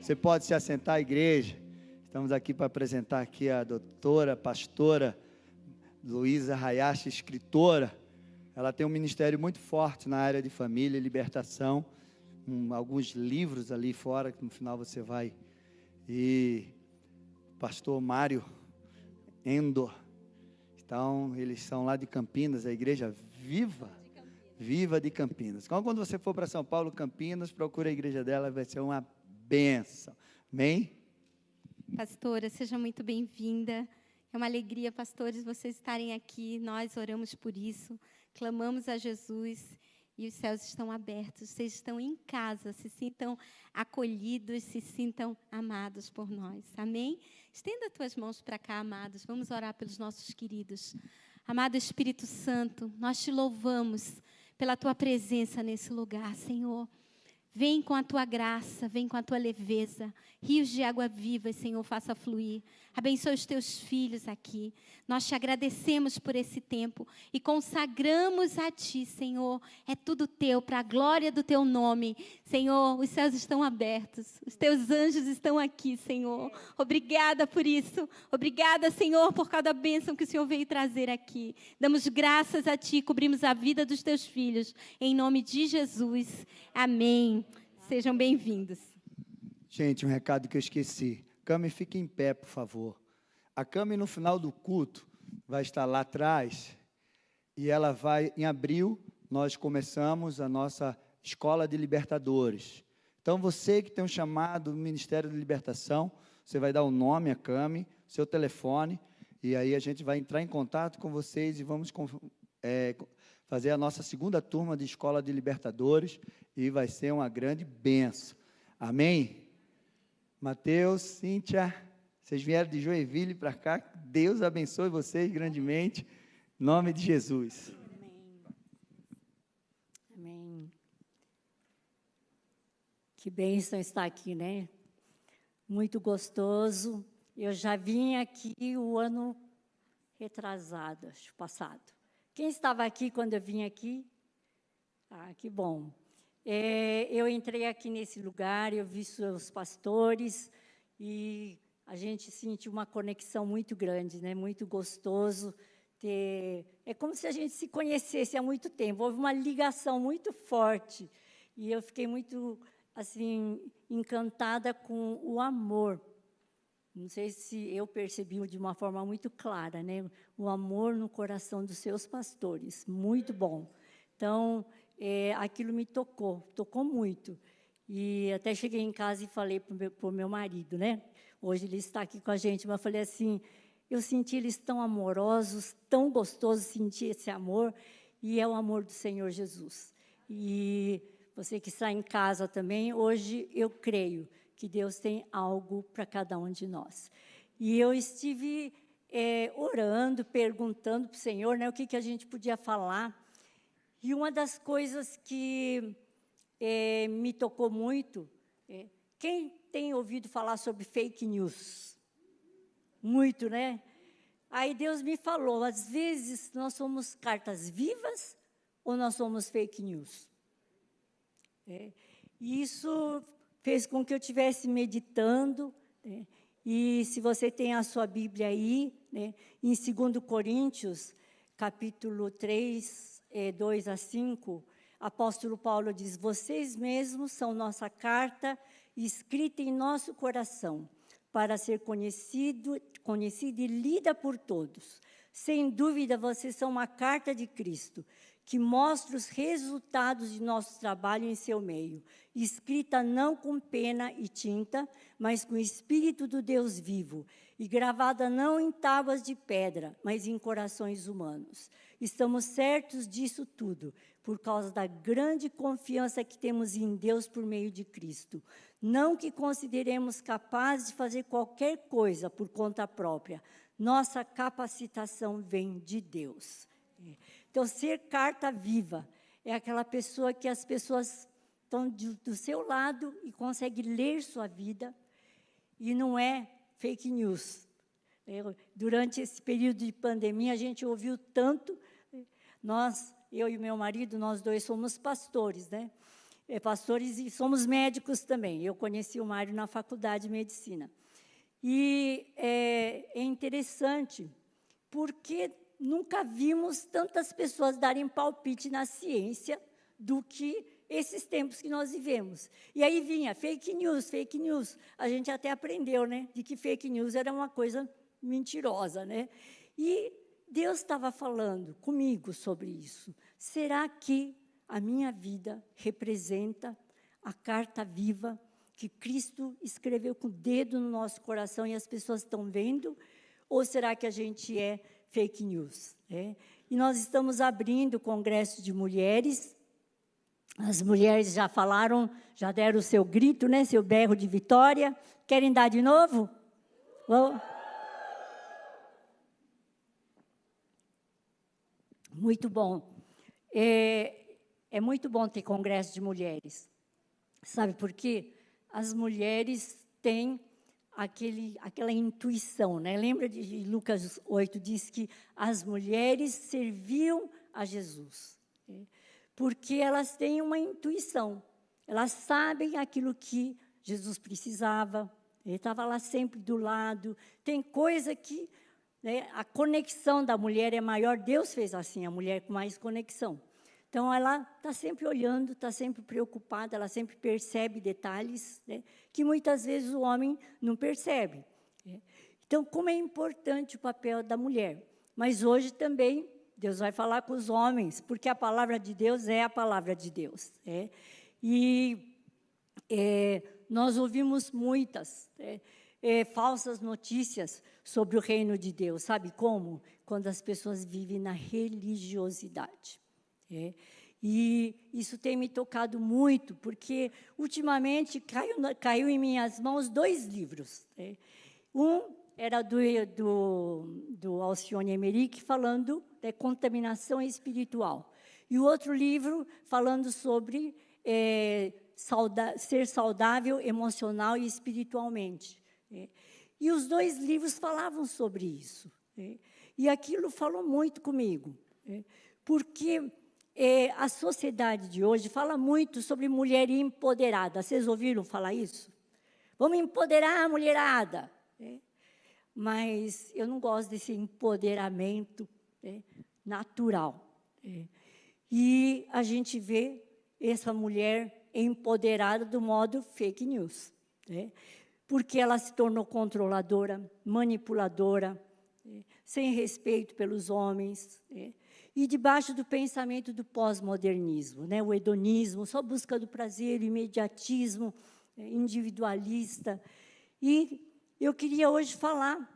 Você pode se assentar, igreja. Estamos aqui para apresentar aqui a doutora, pastora Luísa Hayashi, escritora. Ela tem um ministério muito forte na área de família e libertação. Alguns livros ali fora, que no final você vai. E pastor Mário Endor. Então, eles são lá de Campinas, a igreja Viva de Campinas. Então, quando você for para São Paulo, Campinas, procura a igreja dela, vai ser uma bênção. Amém? Pastora, seja muito bem-vinda. É uma alegria, pastores, vocês estarem aqui. Nós oramos por isso, clamamos a Jesus e os céus estão abertos. Vocês estão em casa, se sintam acolhidos, se sintam amados por nós. Amém? Estenda as tuas mãos para cá, amados. Vamos orar pelos nossos queridos. Amado Espírito Santo, nós te louvamos pela tua presença nesse lugar, Senhor. Vem com a tua graça, vem com a tua leveza. Rios de água viva, Senhor, faça fluir. Abençoe os teus filhos aqui. Nós te agradecemos por esse tempo e consagramos a ti, Senhor. É tudo teu, para a glória do teu nome. Senhor, os céus estão abertos. Os teus anjos estão aqui, Senhor. Obrigada por isso. Obrigada, Senhor, por cada bênção que o Senhor veio trazer aqui. Damos graças a ti, cobrimos a vida dos teus filhos. Em nome de Jesus. Amém. Sejam bem-vindos. Gente, um recado que eu esqueci. Cami, fique em pé, por favor. A Cami, no final do culto, vai estar lá atrás. E ela vai, em abril, nós começamos a nossa Escola de Libertadores. Então, você que tem um chamado do Ministério de Libertação, você vai dar o nome a Cami, seu telefone, e aí a gente vai entrar em contato com vocês e vamos fazer a nossa segunda turma de Escola de Libertadores, e vai ser uma grande bênção. Amém? Mateus, Cíntia, vocês vieram de Joinville para cá, Deus abençoe vocês grandemente, em nome de Jesus. Amém. Amém. Que bênção estar aqui, né? Muito gostoso. Eu já vim aqui o ano retrasado, acho, passado. Quem estava aqui quando eu vim aqui? Ah, que bom. Eu entrei aqui nesse lugar, eu vi seus pastores e a gente sentiu uma conexão muito grande, né? Muito gostoso. É como se a gente se conhecesse há muito tempo. Houve uma ligação muito forte e eu fiquei muito assim encantada com o amor. Não sei se eu percebi de uma forma muito clara, né? O amor no coração dos seus pastores, muito bom. Então, aquilo me tocou muito. E até cheguei em casa e falei para o meu marido, né? Hoje ele está aqui com a gente, mas eu falei assim, eu senti eles tão amorosos, tão gostoso sentir esse amor, e é o amor do Senhor Jesus. E você que está em casa também, hoje eu creio que Deus tem algo para cada um de nós. E eu estive orando, perguntando para o Senhor, né, o que a gente podia falar. E uma das coisas que me tocou muito, quem tem ouvido falar sobre fake news? Muito, né? Aí Deus me falou, às vezes nós somos cartas vivas ou nós somos fake news? E isso fez com que eu estivesse meditando, né? E se você tem a sua Bíblia aí, né, em 2 Coríntios, capítulo 3, 2 a 5, apóstolo Paulo diz, vocês mesmos são nossa carta escrita em nosso coração, para ser conhecida e lida por todos. Sem dúvida, vocês são uma carta de Cristo, que mostra os resultados de nosso trabalho em seu meio, escrita não com pena e tinta, mas com o Espírito do Deus vivo, e gravada não em tábuas de pedra, mas em corações humanos. Estamos certos disso tudo, por causa da grande confiança que temos em Deus por meio de Cristo. Não que consideremos capazes de fazer qualquer coisa por conta própria. Nossa capacitação vem de Deus. Então, ser carta viva é aquela pessoa que as pessoas estão do seu lado e conseguem ler sua vida, e não é fake news. Durante esse período de pandemia, a gente ouviu tanto, eu e meu marido, nós dois somos pastores, né? pastores e somos médicos também. Eu conheci o Mário na faculdade de medicina. E é interessante, porque nunca vimos tantas pessoas darem palpite na ciência do que esses tempos que nós vivemos. E aí vinha fake news, fake news. A gente até aprendeu, né, de que fake news era uma coisa mentirosa, né? E Deus estava falando comigo sobre isso. Será que a minha vida representa a carta viva que Cristo escreveu com o dedo no nosso coração e as pessoas estão vendo? Ou será que a gente é fake news? E nós estamos abrindo o Congresso de Mulheres. As mulheres já falaram, já deram o seu grito, né, seu berro de vitória. Querem dar de novo? Muito bom. É muito bom ter Congresso de Mulheres. Sabe por quê? As mulheres têm aquela intuição, né? Lembra de Lucas 8, diz que as mulheres serviam a Jesus. Porque elas têm uma intuição. Elas sabem aquilo que Jesus precisava. Ele estava lá sempre do lado. Tem coisa que, né, a conexão da mulher é maior. Deus fez assim, a mulher com mais conexão. Então, ela está sempre olhando, está sempre preocupada, ela sempre percebe detalhes, né, que muitas vezes o homem não percebe. Então, como é importante o papel da mulher. Mas hoje também Deus vai falar com os homens, porque a palavra de Deus é a palavra de Deus. Nós ouvimos muitas falsas notícias sobre o reino de Deus. Sabe como? Quando as pessoas vivem na religiosidade. E isso tem me tocado muito, porque, ultimamente, caiu em minhas mãos 2 livros. Um era do Alcione Emerick, falando de contaminação espiritual. E o outro livro falando sobre ser saudável emocional e espiritualmente. E os 2 livros falavam sobre isso. E aquilo falou muito comigo, porque a sociedade de hoje fala muito sobre mulher empoderada. Vocês ouviram falar isso? Vamos empoderar a mulherada. Mas eu não gosto desse empoderamento natural. E a gente vê essa mulher empoderada do modo fake news. Porque ela se tornou controladora, manipuladora, sem respeito pelos homens, e debaixo do pensamento do pós-modernismo, né? O hedonismo, só busca do prazer, o imediatismo, individualista. E eu queria hoje falar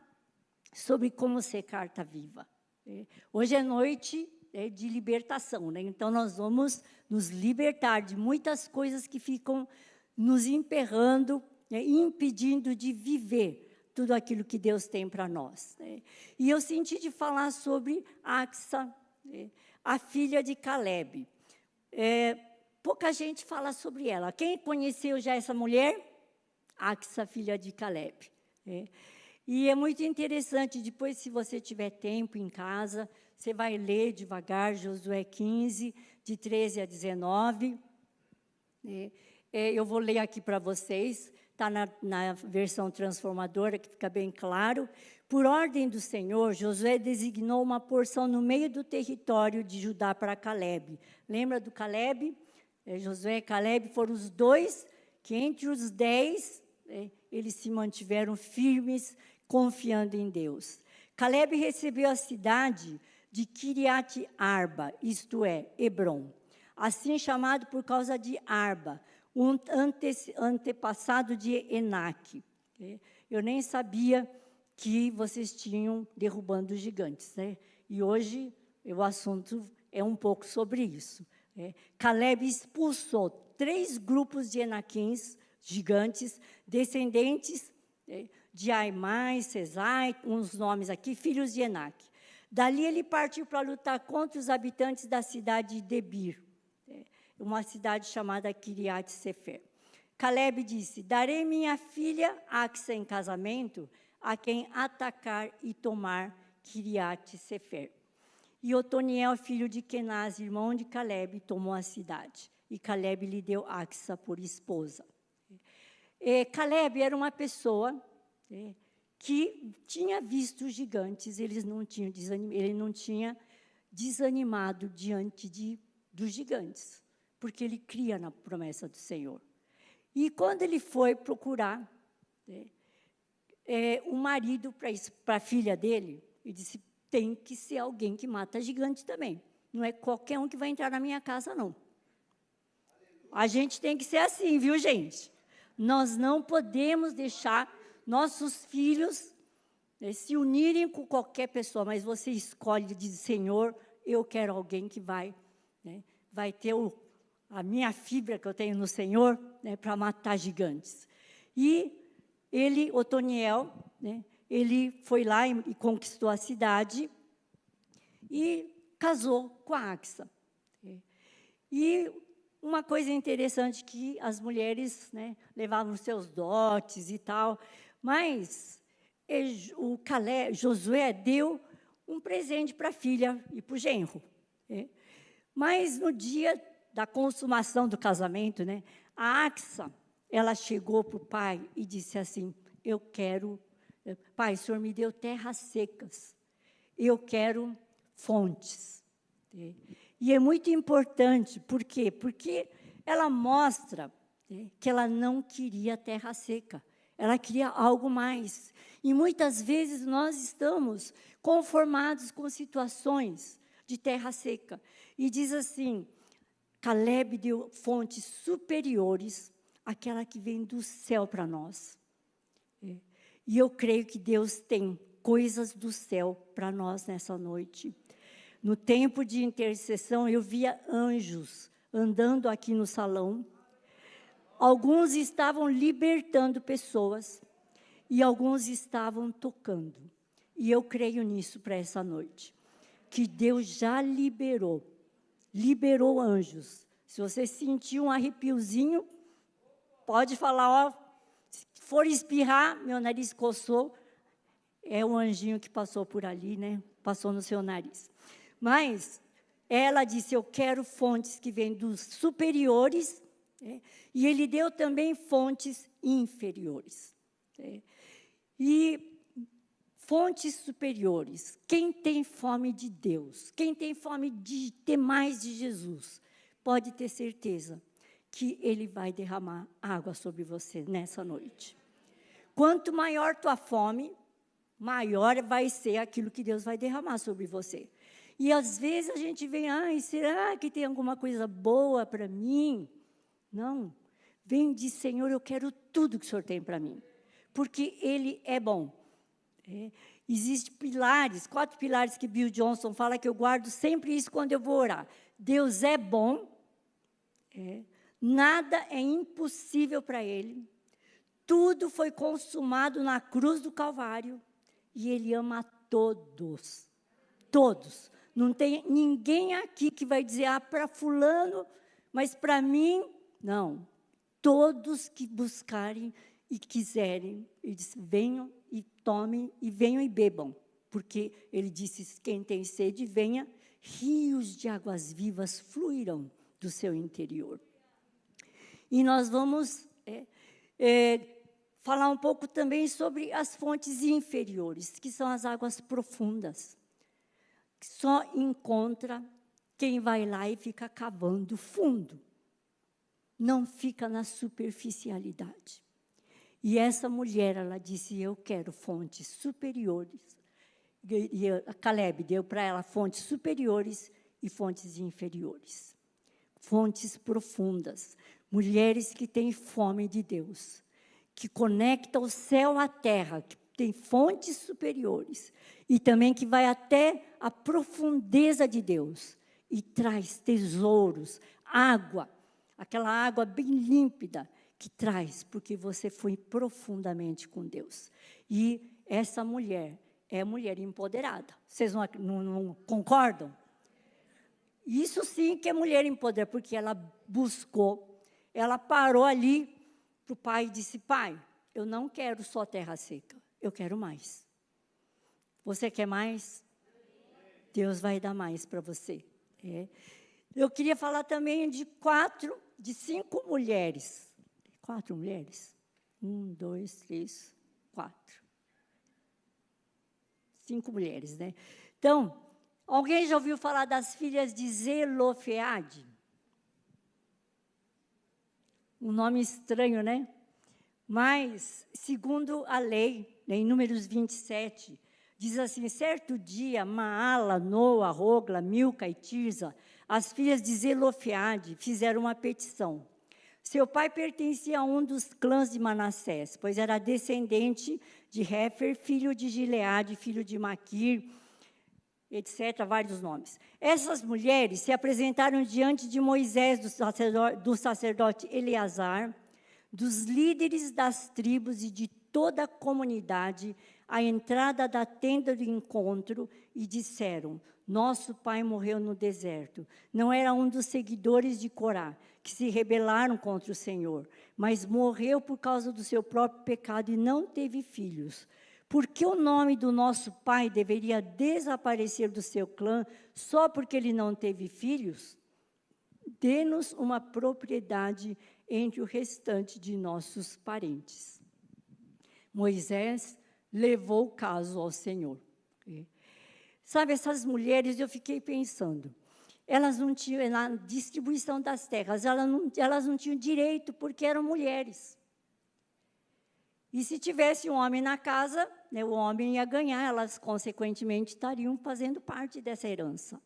sobre como ser carta viva. Hoje é noite de libertação, né? Então nós vamos nos libertar de muitas coisas que ficam nos emperrando, impedindo de viver tudo aquilo que Deus tem para nós. E eu senti de falar sobre Axa, a filha de Caleb. Pouca gente fala sobre ela. Quem conheceu já essa mulher? Axa, filha de Caleb. E é muito interessante, depois, se você tiver tempo em casa, você vai ler devagar Josué 15, de 13 a 19. Eu vou ler aqui para vocês, está na versão transformadora, que fica bem claro. Por ordem do Senhor, Josué designou uma porção no meio do território de Judá para Caleb. Lembra do Caleb? Josué e Caleb foram os 2 que, entre os 10, eles se mantiveram firmes, confiando em Deus. Caleb recebeu a cidade de Kiriat Arba, isto é, Hebrom, assim chamado por causa de Arba, um antepassado de Enaque. Eu nem sabia que vocês tinham derrubando os gigantes, né? E hoje o assunto é um pouco sobre isso. Caleb expulsou 3 grupos de Enaquins, gigantes, descendentes de Aimai, Sesai, uns nomes aqui, filhos de Enaque. Dali ele partiu para lutar contra os habitantes da cidade de Debir, uma cidade chamada Kiriat Sefer. Caleb disse: darei minha filha Axa em casamento a quem atacar e tomar Kiriat Sefer. E Otoniel, filho de Kenaz, irmão de Caleb, tomou a cidade. e Caleb lhe deu Axa por esposa. Caleb era uma pessoa que tinha visto os gigantes, ele não tinha desanimado diante dos gigantes, porque ele cria na promessa do Senhor. E quando ele foi procurar um marido para a filha dele, ele disse, tem que ser alguém que mata gigante também. Não é qualquer um que vai entrar na minha casa, não. A gente tem que ser assim, viu, gente? Nós não podemos deixar nossos filhos se unirem com qualquer pessoa, mas você escolhe e diz, Senhor, eu quero alguém que vai ter a minha fibra que eu tenho no Senhor, para matar gigantes. E ele, Otoniel, ele foi lá e conquistou a cidade e casou com a Axa. E uma coisa interessante que as mulheres levavam seus dotes e tal, mas Josué deu um presente para a filha e para o genro. Mas no dia da consumação do casamento, a Axa, ela chegou para o pai e disse assim, pai, o senhor me deu terras secas, eu quero fontes. E é muito importante, por quê? Porque ela mostra que ela não queria terra seca, ela queria algo mais. E muitas vezes nós estamos conformados com situações de terra seca. E diz assim, Caleb deu fontes superiores àquela que vem do céu para nós. E eu creio que Deus tem coisas do céu para nós nessa noite. No tempo de intercessão, eu via anjos andando aqui no salão. Alguns estavam libertando pessoas e alguns estavam tocando. E eu creio nisso para essa noite, que Deus já liberou anjos. Se você sentir um arrepiozinho, pode falar, se for espirrar, meu nariz coçou, é o anjinho que passou por ali, passou no seu nariz. Mas ela disse, eu quero fontes que vêm dos superiores, e ele deu também fontes inferiores. E fontes superiores, quem tem fome de Deus, quem tem fome de ter mais de Jesus, pode ter certeza que Ele vai derramar água sobre você nessa noite. Quanto maior tua fome, maior vai ser aquilo que Deus vai derramar sobre você. E às vezes a gente vem, será que tem alguma coisa boa para mim? Não. Vem e diz, Senhor, eu quero tudo que o Senhor tem para mim. Porque Ele é bom. Existem 4 pilares que Bill Johnson fala que eu guardo sempre isso quando eu vou orar. Deus é bom. Nada é impossível para Ele. Tudo foi consumado na cruz do Calvário. E Ele ama a todos. Todos. Não tem ninguém aqui que vai dizer, para fulano, mas para mim, não. Todos que buscarem e quiserem, ele disse, venham e tomem, e venham e bebam. Porque ele disse, quem tem sede, venha, rios de águas vivas fluirão do seu interior. E nós vamos falar um pouco também sobre as fontes inferiores, que são as águas profundas. Que só encontra quem vai lá e fica cavando fundo. Não fica na superficialidade. E essa mulher, ela disse, eu quero fontes superiores. E a Caleb deu para ela fontes superiores e fontes inferiores. Fontes profundas. Mulheres que têm fome de Deus. Que conectam o céu à terra, que tem fontes superiores. E também que vai até a profundeza de Deus. E traz tesouros, água. Aquela água bem límpida que traz, porque você foi profundamente com Deus. E essa mulher é mulher empoderada. Vocês não concordam? Isso sim que é mulher empoderada, porque ela buscou, ela parou ali para o pai e disse, pai, eu não quero só terra seca, eu quero mais. Você quer mais? Deus vai dar mais para você. Eu queria falar também de 5 mulheres. 4 mulheres? 1, 2, 3, 4. 5 mulheres, né? Então, alguém já ouviu falar das filhas de Zelofeade? Um nome estranho, né? Mas, segundo a lei, né, em Números 27, diz assim: certo dia, Maala, Noa, Rogla, Milca e Tirza, as filhas de Zelofeade, fizeram uma petição. Seu pai pertencia a um dos clãs de Manassés, pois era descendente de Hefer, filho de Gileade, filho de Maquir, etc., vários nomes. Essas mulheres se apresentaram diante de Moisés, do sacerdote Eleazar, dos líderes das tribos e de toda a comunidade, à entrada da tenda do encontro, e disseram: nosso pai morreu no deserto. Não era um dos seguidores de Corá, que se rebelaram contra o Senhor, mas morreu por causa do seu próprio pecado e não teve filhos. Por que o nome do nosso pai deveria desaparecer do seu clã só porque ele não teve filhos? Dê-nos uma propriedade entre o restante de nossos parentes. Moisés levou o caso ao Senhor. Sabe, essas mulheres, eu fiquei pensando, elas não tinham, na distribuição das terras, elas não tinham direito porque eram mulheres. E se tivesse um homem na casa, né, o homem ia ganhar, elas, consequentemente, estariam fazendo parte dessa herança.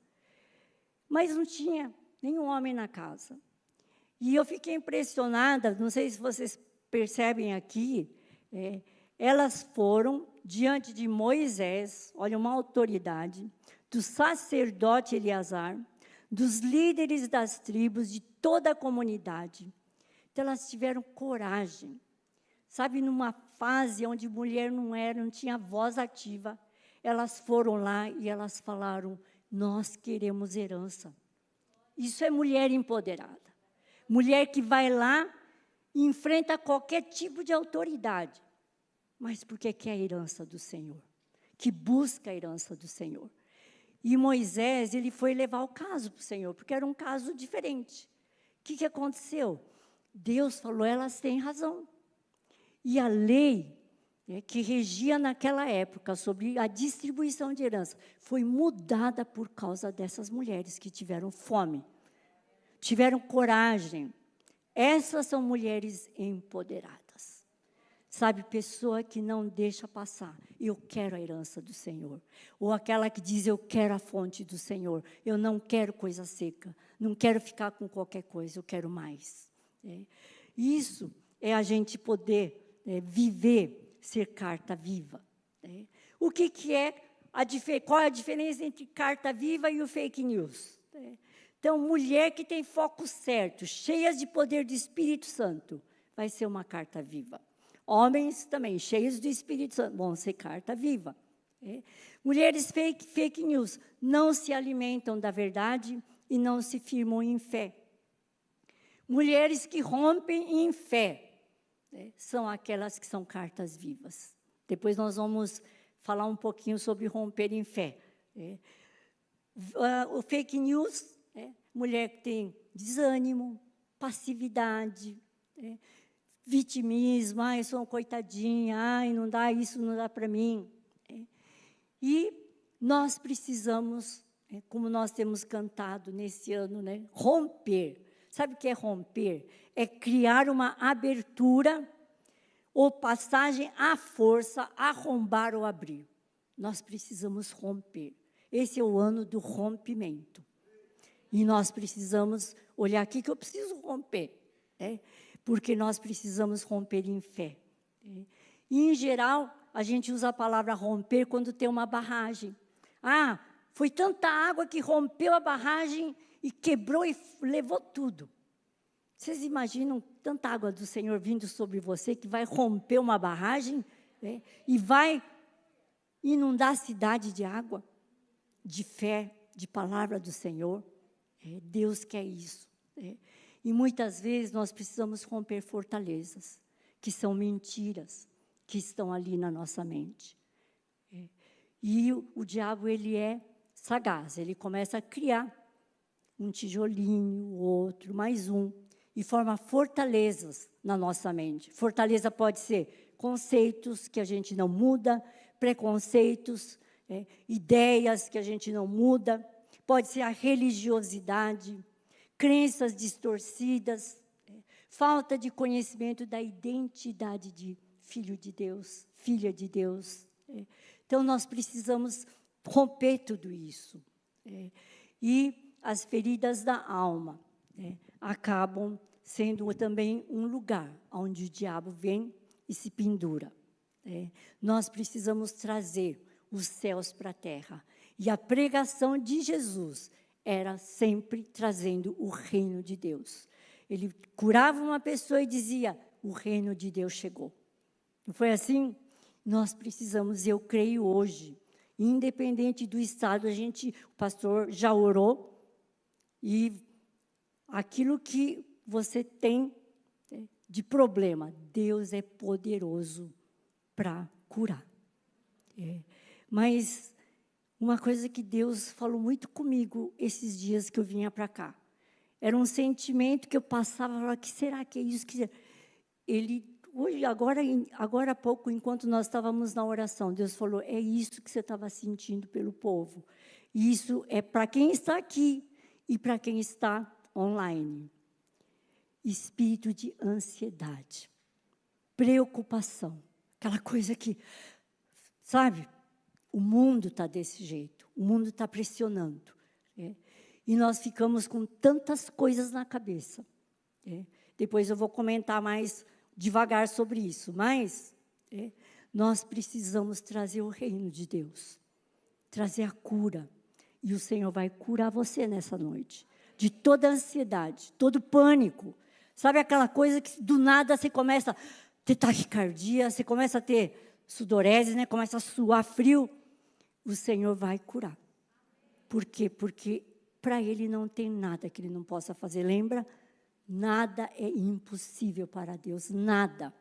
Mas não tinha nenhum homem na casa. E eu fiquei impressionada, não sei se vocês percebem aqui, elas foram diante de Moisés, olha, uma autoridade, do sacerdote Eleazar, dos líderes das tribos, de toda a comunidade. Então, elas tiveram coragem. Sabe, numa fase onde mulher não tinha voz ativa, elas foram lá e elas falaram: nós queremos herança. Isso é mulher empoderada. Mulher que vai lá e enfrenta qualquer tipo de autoridade, mas porque quer a herança do Senhor, que busca a herança do Senhor. E Moisés, ele foi levar o caso para o Senhor, porque era um caso diferente. O que aconteceu? Deus falou: elas têm razão. E a lei, que regia naquela época sobre a distribuição de herança foi mudada por causa dessas mulheres que tiveram fome, tiveram coragem. Essas são mulheres empoderadas. Sabe, pessoa que não deixa passar: eu quero a herança do Senhor. Ou aquela que diz: eu quero a fonte do Senhor. Eu não quero coisa seca, não quero ficar com qualquer coisa, eu quero mais. Isso é a gente poder viver, ser carta viva. O que é qual é a diferença entre carta viva e o fake news? Então, mulher que tem foco certo, cheias de poder do Espírito Santo, vai ser uma carta viva. Homens também, cheios do Espírito Santo, vão ser carta viva. Mulheres fake news não se alimentam da verdade e não se firmam em fé. Mulheres que rompem em fé são aquelas que são cartas vivas. Depois nós vamos falar um pouquinho sobre romper em fé. O fake news, mulher que tem desânimo, passividade, vitimismo: ai, sou uma coitadinha, ai, não dá isso, não dá para mim. E nós precisamos, como nós temos cantado nesse ano, romper. Sabe o que é romper? É criar uma abertura ou passagem à força, arrombar ou abrir. Nós precisamos romper. Esse é o ano do rompimento. E nós precisamos olhar aqui que eu preciso romper. Porque nós precisamos romper em fé. E, em geral, a gente usa a palavra romper quando tem uma barragem. Ah, foi tanta água que rompeu a barragem e quebrou e levou tudo. Vocês imaginam tanta água do Senhor vindo sobre você que vai romper uma barragem e vai inundar a cidade de água, de fé, de palavra do Senhor? Deus quer isso. E muitas vezes nós precisamos romper fortalezas, que são mentiras, que estão ali na nossa mente. E o diabo, ele é sagaz, ele começa a criar um tijolinho, outro, mais um, e forma fortalezas na nossa mente. Fortaleza pode ser conceitos que a gente não muda, preconceitos, ideias que a gente não muda, pode ser a religiosidade, crenças distorcidas, falta de conhecimento da identidade de filho de Deus, filha de Deus. Então, nós precisamos romper tudo isso. E as feridas da alma acabam sendo também um lugar onde o diabo vem e se pendura. Nós precisamos trazer os céus para a terra. E a pregação de Jesus era sempre trazendo o reino de Deus. Ele curava uma pessoa e dizia, o reino de Deus chegou. Não foi assim? Nós precisamos, eu creio hoje, independente do estado, o pastor já orou, e aquilo que você tem de problema, Deus é poderoso para curar. Mas uma coisa que Deus falou muito comigo esses dias que eu vinha para cá, era um sentimento que eu passava, falava, que será que é isso? Hoje, agora há pouco, enquanto nós estávamos na oração, Deus falou, é isso que você estava sentindo pelo povo. Isso é para quem está aqui e para quem está online. Espírito de ansiedade, preocupação, aquela coisa que, sabe, o mundo está desse jeito, o mundo está pressionando. E nós ficamos com tantas coisas na cabeça. Depois eu vou comentar mais devagar sobre isso, mas nós precisamos trazer o reino de Deus, trazer a cura, e o Senhor vai curar você nessa noite, de toda ansiedade, todo pânico, sabe aquela coisa que do nada você começa a ter taquicardia, você começa a ter sudorese, né? Começa a suar frio, o Senhor vai curar. Por quê? Porque para Ele não tem nada que Ele não possa fazer, lembra? Nada é impossível para Deus, nada.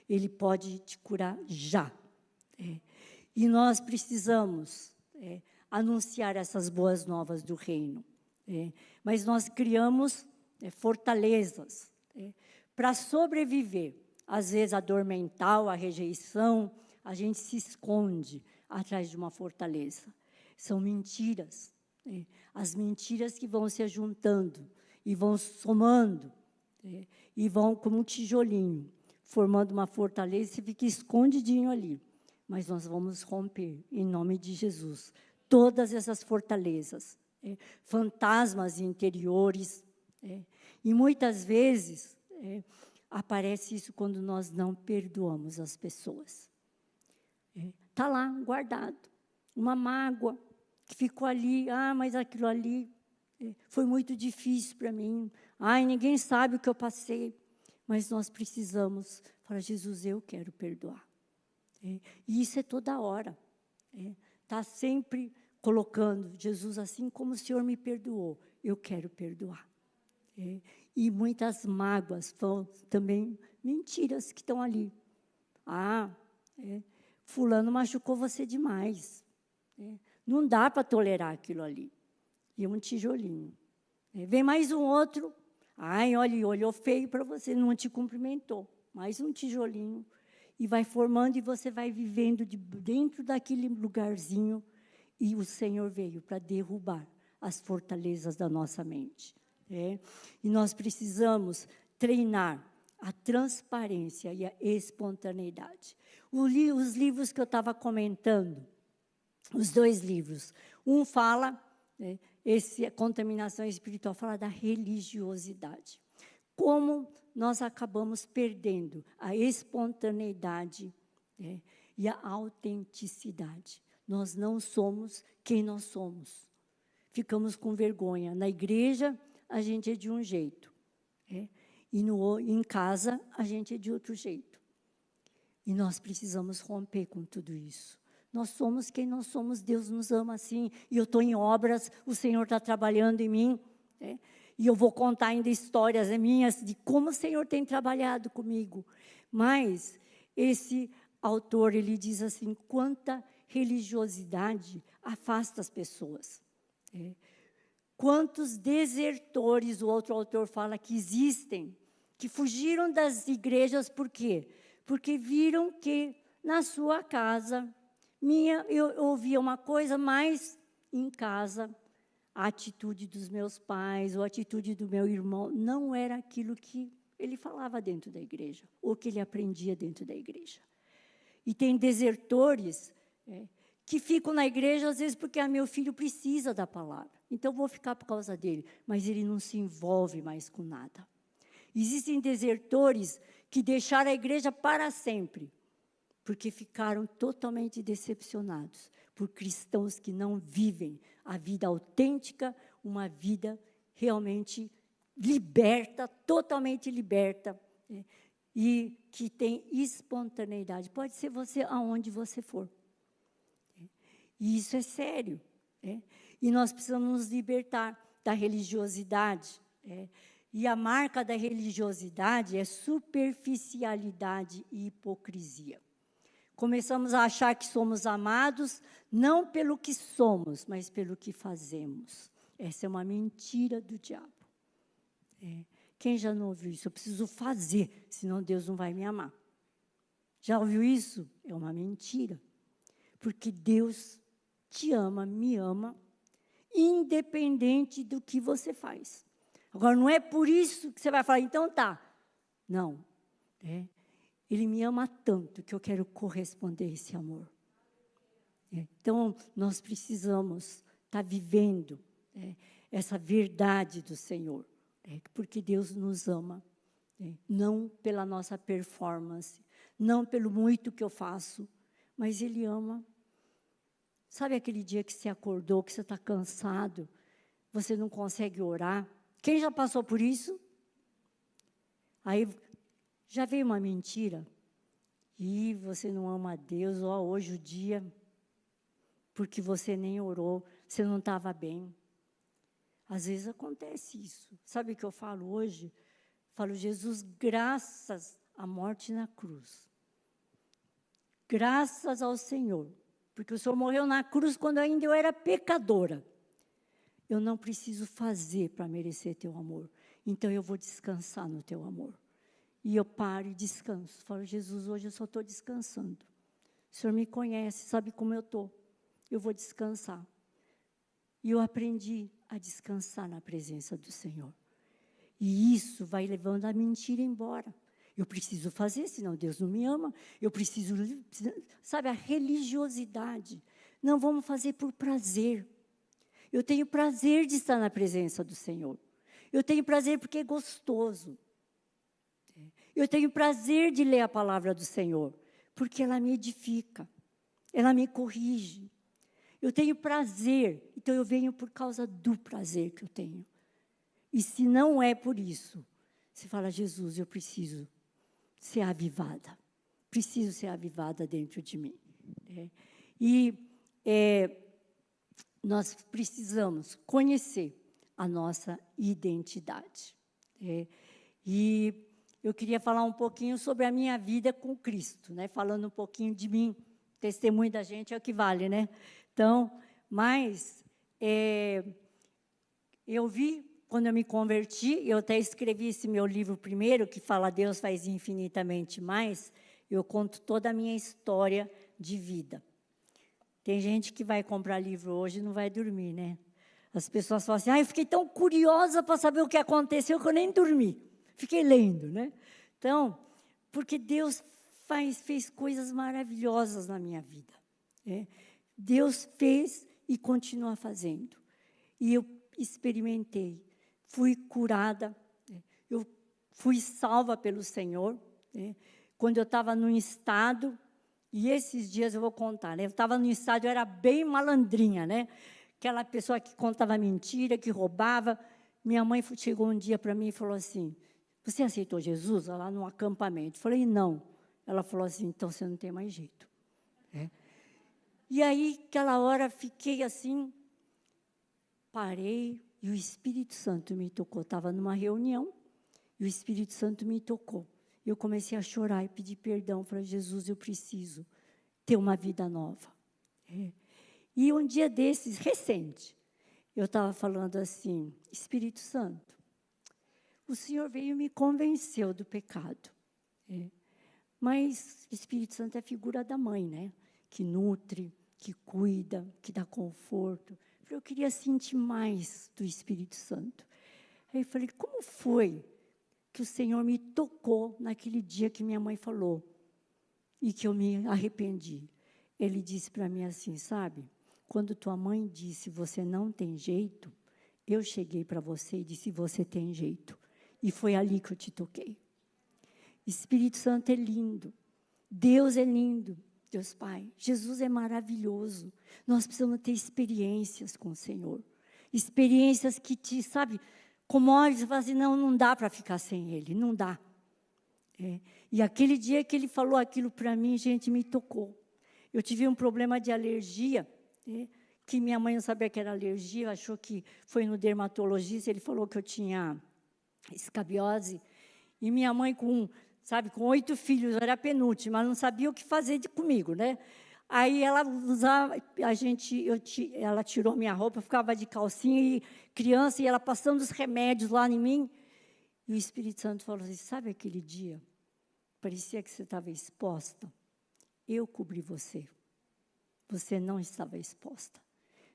Ele pode te curar já. E nós precisamos anunciar essas boas novas do reino. Mas nós criamos fortalezas para sobreviver. Às vezes a dor mental, a rejeição, a gente se esconde atrás de uma fortaleza. São mentiras. As mentiras que vão se juntando e vão somando, e vão como um tijolinho, formando uma fortaleza, e fica escondidinho ali. Mas nós vamos romper, em nome de Jesus, todas essas fortalezas, fantasmas interiores, e muitas vezes aparece isso quando nós não perdoamos as pessoas. Está lá, guardado, uma mágoa que ficou ali, mas aquilo ali foi muito difícil para mim. Ninguém sabe o que eu passei. Mas nós precisamos falar, Jesus, eu quero perdoar. E isso é toda hora. Está sempre colocando, Jesus, assim como o Senhor me perdoou, eu quero perdoar. E muitas mágoas são também mentiras que estão ali. Fulano machucou você demais. Não dá para tolerar aquilo ali. E um tijolinho. Vem mais um outro. Olha, olhou feio para você, não te cumprimentou. Mais um tijolinho. E vai formando, e você vai vivendo dentro daquele lugarzinho. E o Senhor veio para derrubar as fortalezas da nossa mente. E nós precisamos treinar a transparência e a espontaneidade. Os livros que eu estava comentando, os 2 livros, um fala... a contaminação espiritual fala da religiosidade. Como nós acabamos perdendo a espontaneidade e a autenticidade. Nós não somos quem nós somos. Ficamos com vergonha. Na igreja, a gente é de um jeito. E em casa, a gente é de outro jeito. E nós precisamos romper com tudo isso. Nós somos quem nós somos, Deus nos ama assim, e eu estou em obras, o Senhor está trabalhando em mim, e eu vou contar ainda histórias minhas de como o Senhor tem trabalhado comigo. Mas esse autor, ele diz assim, quanta religiosidade afasta as pessoas. Quantos desertores, o outro autor fala que existem, que fugiram das igrejas, por quê? Porque viram que na sua casa, eu ouvia uma coisa, mas em casa, a atitude dos meus pais, ou a atitude do meu irmão, não era aquilo que ele falava dentro da igreja, ou que ele aprendia dentro da igreja. E tem desertores que ficam na igreja, às vezes, porque meu filho precisa da palavra. Então, vou ficar por causa dele. Mas ele não se envolve mais com nada. Existem desertores que deixaram a igreja para sempre, porque ficaram totalmente decepcionados por cristãos que não vivem a vida autêntica, uma vida realmente liberta, totalmente liberta, e que tem espontaneidade. Pode ser você aonde você for. E isso é sério. E nós precisamos nos libertar da religiosidade. E a marca da religiosidade é superficialidade e hipocrisia. Começamos a achar que somos amados, não pelo que somos, mas pelo que fazemos. Essa é uma mentira do diabo. Quem já não ouviu isso? Eu preciso fazer, senão Deus não vai me amar. Já ouviu isso? É uma mentira. Porque Deus te ama, me ama, independente do que você faz. Agora, não é por isso que você vai falar, então tá. Não. Ele me ama tanto que eu quero corresponder a esse amor. Então, nós precisamos estar vivendo essa verdade do Senhor. Porque Deus nos ama. Não pela nossa performance, não pelo muito que eu faço, mas Ele ama. Sabe aquele dia que você acordou, que você está cansado, você não consegue orar? Quem já passou por isso? Aí já veio uma mentira, e você não ama a Deus, hoje o dia, porque você nem orou, você não estava bem. Às vezes acontece isso. Sabe o que eu falo hoje? Falo, Jesus, graças à morte na cruz, graças ao Senhor, porque o Senhor morreu na cruz quando ainda eu era pecadora. Eu não preciso fazer para merecer teu amor, então eu vou descansar no teu amor. E eu paro e descanso. Falo, Jesus, hoje eu só estou descansando. O Senhor me conhece, sabe como eu estou. Eu vou descansar. E eu aprendi a descansar na presença do Senhor. E isso vai levando a mentira embora. Eu preciso fazer, senão Deus não me ama. Eu preciso, sabe, a religiosidade. Não vamos fazer por prazer. Eu tenho prazer de estar na presença do Senhor. Eu tenho prazer porque é gostoso. Eu tenho prazer de ler a palavra do Senhor, porque ela me edifica, ela me corrige. Eu tenho prazer, então eu venho por causa do prazer que eu tenho. E se não é por isso, você fala, Jesus, eu preciso ser avivada. Preciso ser avivada dentro de mim. Nós precisamos conhecer a nossa identidade. E eu queria falar um pouquinho sobre a minha vida com Cristo, falando um pouquinho de mim. Testemunho da gente é o que vale, Então, mas eu vi, quando eu me converti, eu até escrevi esse meu livro primeiro, que fala Deus faz infinitamente mais, eu conto toda a minha história de vida. Tem gente que vai comprar livro hoje e não vai dormir, As pessoas falam assim, eu fiquei tão curiosa para saber o que aconteceu que eu nem dormi. Fiquei lendo, Então, porque Deus fez coisas maravilhosas na minha vida. Deus fez e continua fazendo. E eu experimentei, fui curada, eu fui salva pelo Senhor. Quando eu estava num estado, e esses dias eu vou contar, eu estava num estado, eu era bem malandrinha, Aquela pessoa que contava mentira, que roubava. Minha mãe chegou um dia para mim e falou assim, você aceitou Jesus lá no acampamento? Eu falei, não. Ela falou assim, então você não tem mais jeito. E aí, aquela hora, fiquei assim, parei, e o Espírito Santo me tocou. Estava numa reunião, e o Espírito Santo me tocou. Eu comecei a chorar e pedir perdão. Falei, Jesus, eu preciso ter uma vida nova. E um dia desses, recente, eu estava falando assim, Espírito Santo, o Senhor veio e me convenceu do pecado. Mas Espírito Santo é a figura da mãe, né? Que nutre, que cuida, que dá conforto. Eu queria sentir mais do Espírito Santo. Aí eu falei, como foi que o Senhor me tocou naquele dia que minha mãe falou e que eu me arrependi? Ele disse para mim assim, sabe? Quando tua mãe disse, você não tem jeito, eu cheguei para você e disse, você tem jeito. E foi ali que eu te toquei. Espírito Santo é lindo. Deus é lindo. Deus Pai. Jesus é maravilhoso. Nós precisamos ter experiências com o Senhor. Experiências que te, sabe, comove, você fala assim, não dá para ficar sem Ele, não dá. E aquele dia que Ele falou aquilo para mim, gente, me tocou. Eu tive um problema de alergia, que minha mãe não sabia que era alergia, achou que foi no dermatologista, ele falou que eu tinha escabiose, e minha mãe com 8 filhos, era a penúltima, ela não sabia o que fazer comigo, né? Aí ela usava, ela tirou minha roupa, eu ficava de calcinha e criança, e ela passando os remédios lá em mim, e o Espírito Santo falou assim, sabe aquele dia? Parecia que você estava exposta. Eu cobri você. Você não estava exposta.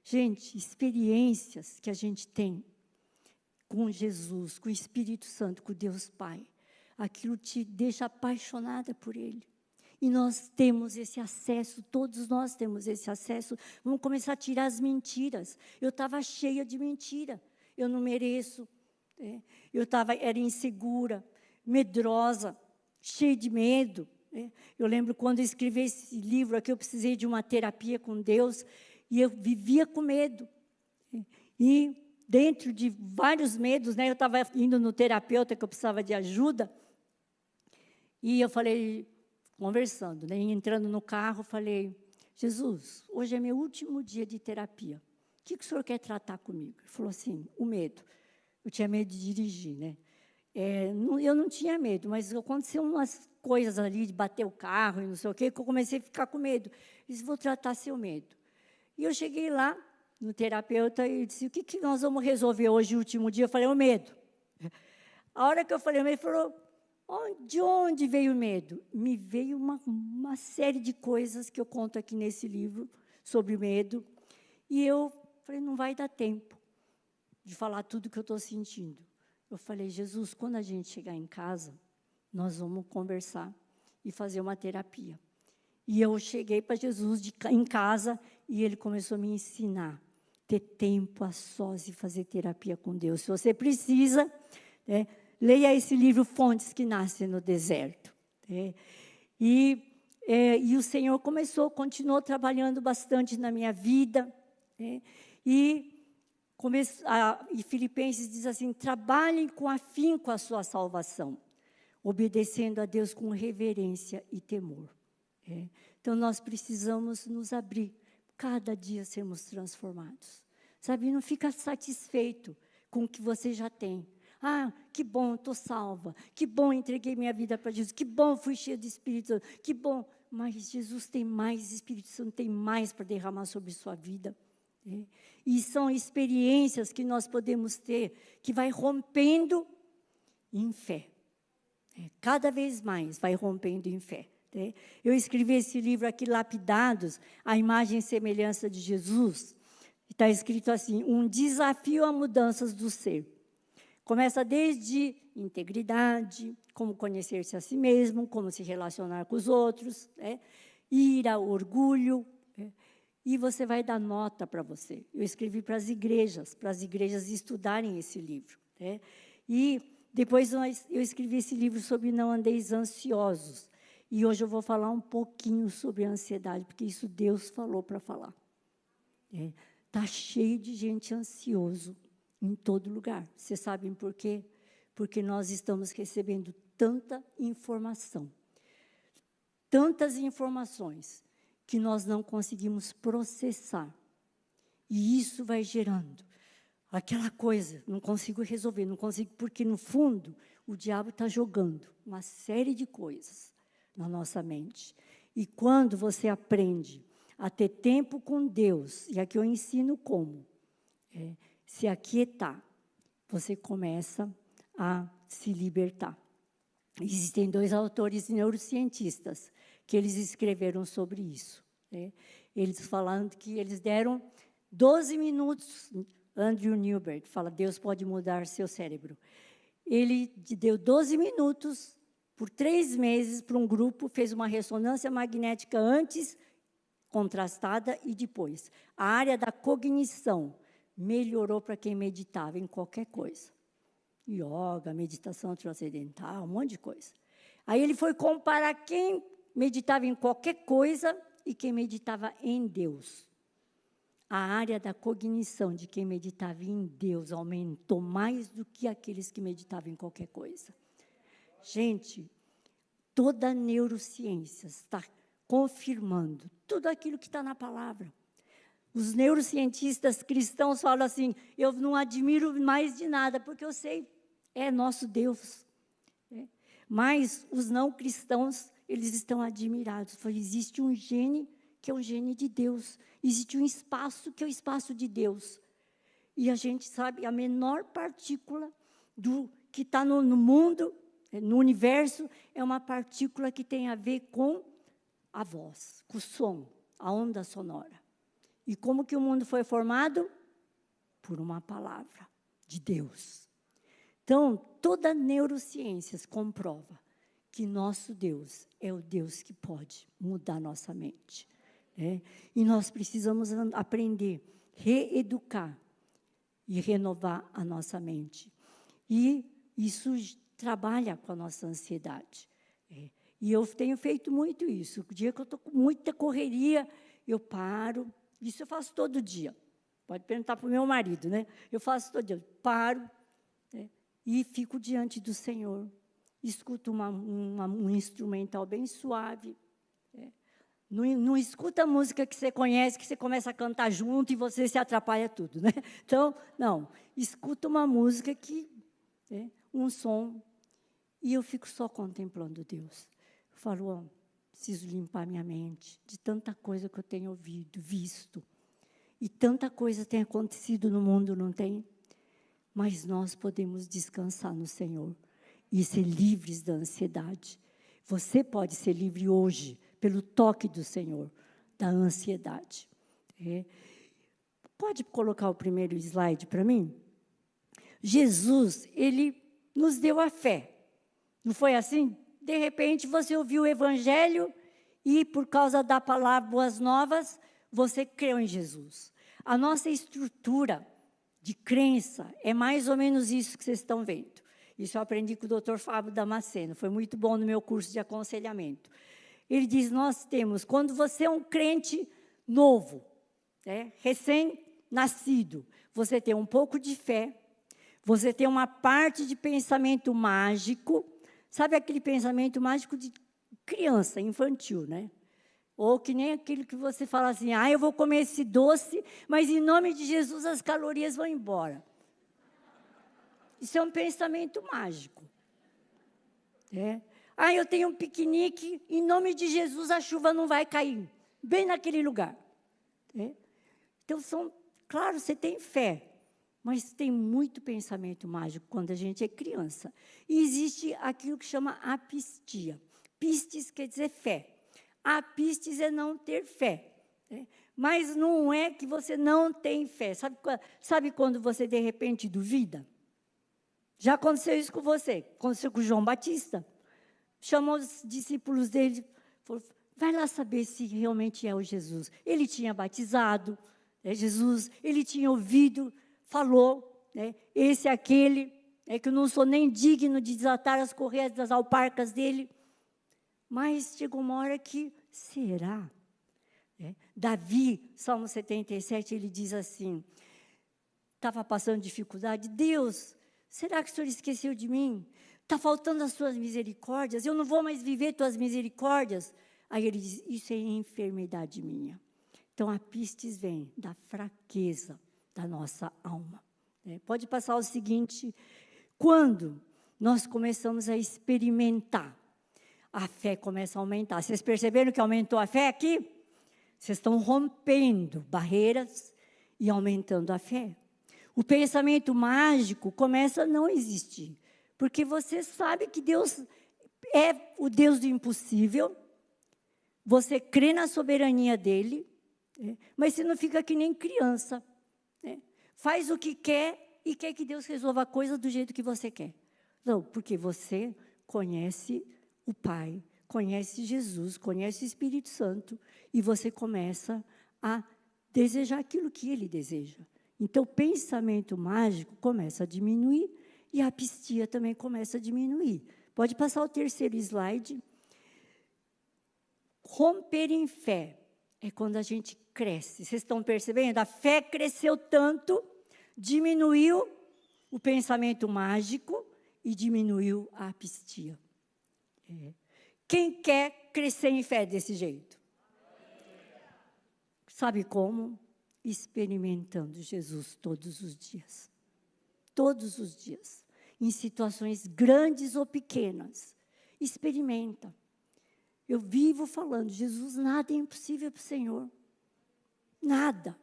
Gente, experiências que a gente tem com Jesus, com o Espírito Santo, com Deus Pai, aquilo te deixa apaixonada por Ele. E nós temos esse acesso, todos nós temos esse acesso. Vamos começar a tirar as mentiras. Eu estava cheia de mentira. Eu não mereço. Era insegura, medrosa, cheia de medo. Eu lembro quando eu escrevi esse livro aqui, eu precisei de uma terapia com Deus, e eu vivia com medo. E dentro de vários medos, eu estava indo no terapeuta, que eu precisava de ajuda, e eu falei, conversando, entrando no carro, falei, Jesus, hoje é meu último dia de terapia, o que o senhor quer tratar comigo? Ele falou assim, o medo. Eu tinha medo de dirigir, eu não tinha medo, mas aconteceu umas coisas ali, de bater o carro e não sei o quê, que eu comecei a ficar com medo. Eu disse, vou tratar seu medo. E eu cheguei lá, no terapeuta, e disse, o que nós vamos resolver hoje, o último dia? Eu falei, o medo. A hora que eu falei, ele falou, de onde veio o medo? Me veio uma série de coisas que eu conto aqui nesse livro, sobre medo, e eu falei, não vai dar tempo de falar tudo que eu estou sentindo. Eu falei, Jesus, quando a gente chegar em casa, nós vamos conversar e fazer uma terapia. E eu cheguei para Jesus em casa e ele começou a me ensinar ter tempo a sós e fazer terapia com Deus. Se você precisa, leia esse livro, Fontes que Nascem no Deserto. E o Senhor continuou trabalhando bastante na minha vida. E Filipenses diz assim, trabalhem com afinco a sua salvação, obedecendo a Deus com reverência e temor. Então, nós precisamos nos abrir, cada dia sermos transformados. Sabe, não fica satisfeito com o que você já tem. Ah, que bom, estou salva. Que bom, entreguei minha vida para Jesus. Que bom, fui cheia de Espírito Santo. Que bom, mas Jesus tem mais, Espírito Santo tem mais para derramar sobre sua vida. E são experiências que nós podemos ter, que vai rompendo em fé. Cada vez mais vai rompendo em fé. Eu escrevi esse livro aqui, Lapidados, a imagem e semelhança de Jesus. Está escrito assim, um desafio a mudanças do ser. Começa desde integridade, como conhecer-se a si mesmo, como se relacionar com os outros, ira, orgulho, e você vai dar nota para você. Eu escrevi para as igrejas estudarem esse livro. E depois eu escrevi esse livro sobre Não Andeis Ansiosos. E hoje eu vou falar um pouquinho sobre a ansiedade, porque isso Deus falou para falar. Está cheio de gente ansioso em todo lugar. Vocês sabem por quê? Porque nós estamos recebendo tanta informação, tantas informações, que nós não conseguimos processar. E isso vai gerando aquela coisa, não consigo resolver, porque no fundo o diabo está jogando uma série de coisas na nossa mente. E quando você aprende a ter tempo com Deus, e aqui eu ensino como, se aquietar, você começa a se libertar. Existem 2 autores neurocientistas que eles escreveram sobre isso, né? Eles falando que eles deram 12 minutos, Andrew Newberg fala, Deus pode mudar seu cérebro. Ele deu 12 minutos, por 3 meses, para um grupo, fez uma ressonância magnética antes, contrastada, e depois. A área da cognição melhorou para quem meditava em qualquer coisa. Yoga, meditação transcendental, um monte de coisa. Aí ele foi comparar quem meditava em qualquer coisa e quem meditava em Deus. A área da cognição de quem meditava em Deus aumentou mais do que aqueles que meditavam em qualquer coisa. Gente, toda a neurociência está confirmando tudo aquilo que está na palavra. Os neurocientistas cristãos falam assim, eu não admiro mais de nada, porque eu sei, é nosso Deus. Mas os não cristãos, eles estão admirados. Existe um gene que é um gene de Deus. Existe um espaço que é o espaço de Deus. E a gente sabe, a menor partícula do que está no mundo, no universo, é uma partícula que tem a ver com a voz, com o som, a onda sonora. E como que o mundo foi formado? Por uma palavra de Deus. Então, toda a neurociência comprova que nosso Deus é o Deus que pode mudar nossa mente. E nós precisamos aprender, reeducar e renovar a nossa mente. E isso trabalha com a nossa ansiedade. E eu tenho feito muito isso. O dia que eu estou com muita correria, eu paro. Isso eu faço todo dia. Pode perguntar para o meu marido, né? Eu faço todo dia. Eu paro, e fico diante do Senhor. Escuto um instrumental bem suave. Não escuta a música que você conhece, que você começa a cantar junto e você se atrapalha tudo, né? Então, não. Escuta uma música que, um som, e eu fico só contemplando Deus. Eu falo, preciso limpar minha mente de tanta coisa que eu tenho ouvido, visto. E tanta coisa tem acontecido no mundo, não tem? Mas nós podemos descansar no Senhor e ser livres da ansiedade. Você pode ser livre hoje, pelo toque do Senhor, da ansiedade. Pode colocar o primeiro slide para mim? Jesus, ele nos deu a fé. Não foi assim? De repente, você ouviu o Evangelho e, por causa da palavra Boas Novas, você creu em Jesus. A nossa estrutura de crença é mais ou menos isso que vocês estão vendo. Isso eu aprendi com o Dr. Fábio Damasceno. Foi muito bom no meu curso de aconselhamento. Ele diz, nós temos, quando você é um crente novo, recém-nascido, você tem um pouco de fé, você tem uma parte de pensamento mágico, sabe aquele pensamento mágico de criança, infantil, né? Ou que nem aquele que você fala assim, eu vou comer esse doce, mas em nome de Jesus as calorias vão embora. Isso é um pensamento mágico. Eu tenho um piquenique, em nome de Jesus a chuva não vai cair, bem naquele lugar. Então, claro, você tem fé, mas tem muito pensamento mágico quando a gente é criança. E existe aquilo que chama apistia. Pistes quer dizer fé. Apistes é não ter fé. Mas não é que você não tem fé. Sabe quando você, de repente, duvida? Já aconteceu isso com você. Aconteceu com o João Batista. Chamou os discípulos dele, falou, vai lá saber se realmente é o Jesus. Ele tinha batizado, Jesus, ele tinha ouvido, falou, esse é aquele, que eu não sou nem digno de desatar as correias das alparcas dele. Mas chegou uma hora que, será? Davi, Salmo 77, ele diz assim, estava passando dificuldade, Deus, será que o Senhor esqueceu de mim? Está faltando as suas misericórdias, eu não vou mais viver tuas misericórdias. Aí ele diz, isso é enfermidade minha. Então, a pistes vem da fraqueza da nossa alma. Pode passar o seguinte, quando nós começamos a experimentar, a fé começa a aumentar. Vocês perceberam que aumentou a fé aqui? Vocês estão rompendo barreiras e aumentando a fé. O pensamento mágico começa a não existir, porque você sabe que Deus é o Deus do impossível, você crê na soberania dEle, mas você não fica que nem criança, faz o que quer e quer que Deus resolva a coisa do jeito que você quer. Não, porque você conhece o Pai, conhece Jesus, conhece o Espírito Santo, e você começa a desejar aquilo que Ele deseja. Então, o pensamento mágico começa a diminuir e a apistia também começa a diminuir. Pode passar o terceiro slide. Romper em fé é quando a gente cresce. Vocês estão percebendo? A fé cresceu tanto, diminuiu o pensamento mágico e diminuiu a apistia. Quem quer crescer em fé desse jeito? Sabe como? Experimentando Jesus todos os dias. Todos os dias. Em situações grandes ou pequenas. Experimenta. Eu vivo falando, Jesus, nada é impossível para o Senhor. Nada.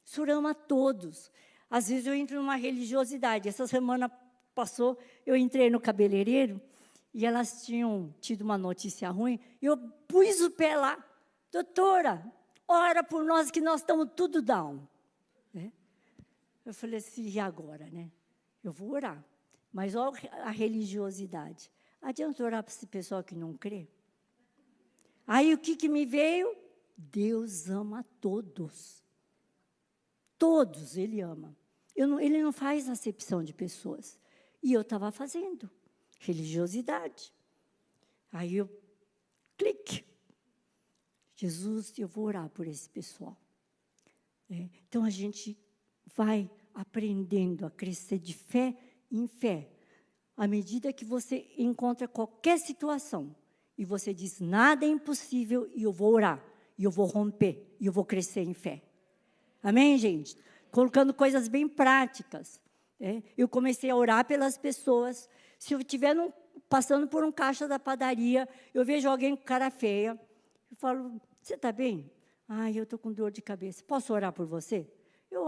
O Senhor ama todos. Às vezes eu entro numa religiosidade. Essa semana passou, eu entrei no cabeleireiro e elas tinham tido uma notícia ruim. E eu pus o pé lá. Doutora, ora por nós que nós estamos tudo down. Eu falei assim, e agora, né? Eu vou orar. Mas olha a religiosidade. Adianta orar para esse pessoal que não crê? Aí o que me veio? Deus ama todos. Todos Ele ama. Ele não faz acepção de pessoas. E eu estava fazendo. Religiosidade. Aí eu, clique. Jesus, eu vou orar por esse pessoal. Então, a gente vai aprendendo a crescer de fé em fé. À medida que você encontra qualquer situação, e você diz, nada é impossível, e eu vou orar, e eu vou romper, e eu vou crescer em fé. Amém, gente? Colocando coisas bem práticas. Eu comecei a orar pelas pessoas. Se eu estiver passando por um caixa da padaria, eu vejo alguém com cara feia, eu falo, você está bem? Eu estou com dor de cabeça. Posso orar por você? Eu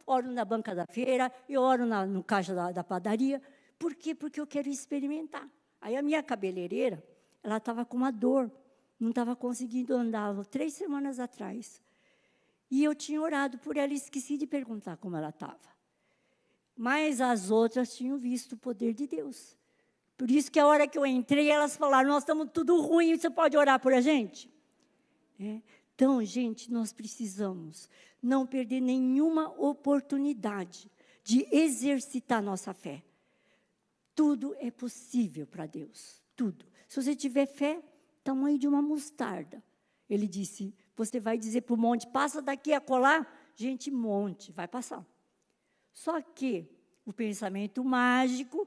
oro na banca da feira, eu oro no caixa da padaria. Por quê? Porque eu quero experimentar. Aí a minha cabeleireira, ela estava com uma dor, não estava conseguindo andar, 3 semanas atrás. E eu tinha orado por ela e esqueci de perguntar como ela estava. Mas as outras tinham visto o poder de Deus. Por isso que a hora que eu entrei, elas falaram, nós estamos tudo ruim, você pode orar por a gente? Então, gente, nós precisamos não perder nenhuma oportunidade de exercitar nossa fé. Tudo é possível para Deus, tudo. Se você tiver fé, tamanho de uma mostarda. Ele disse, você vai dizer para o monte, passa daqui a colar, gente, monte, vai passar. Só que o pensamento mágico,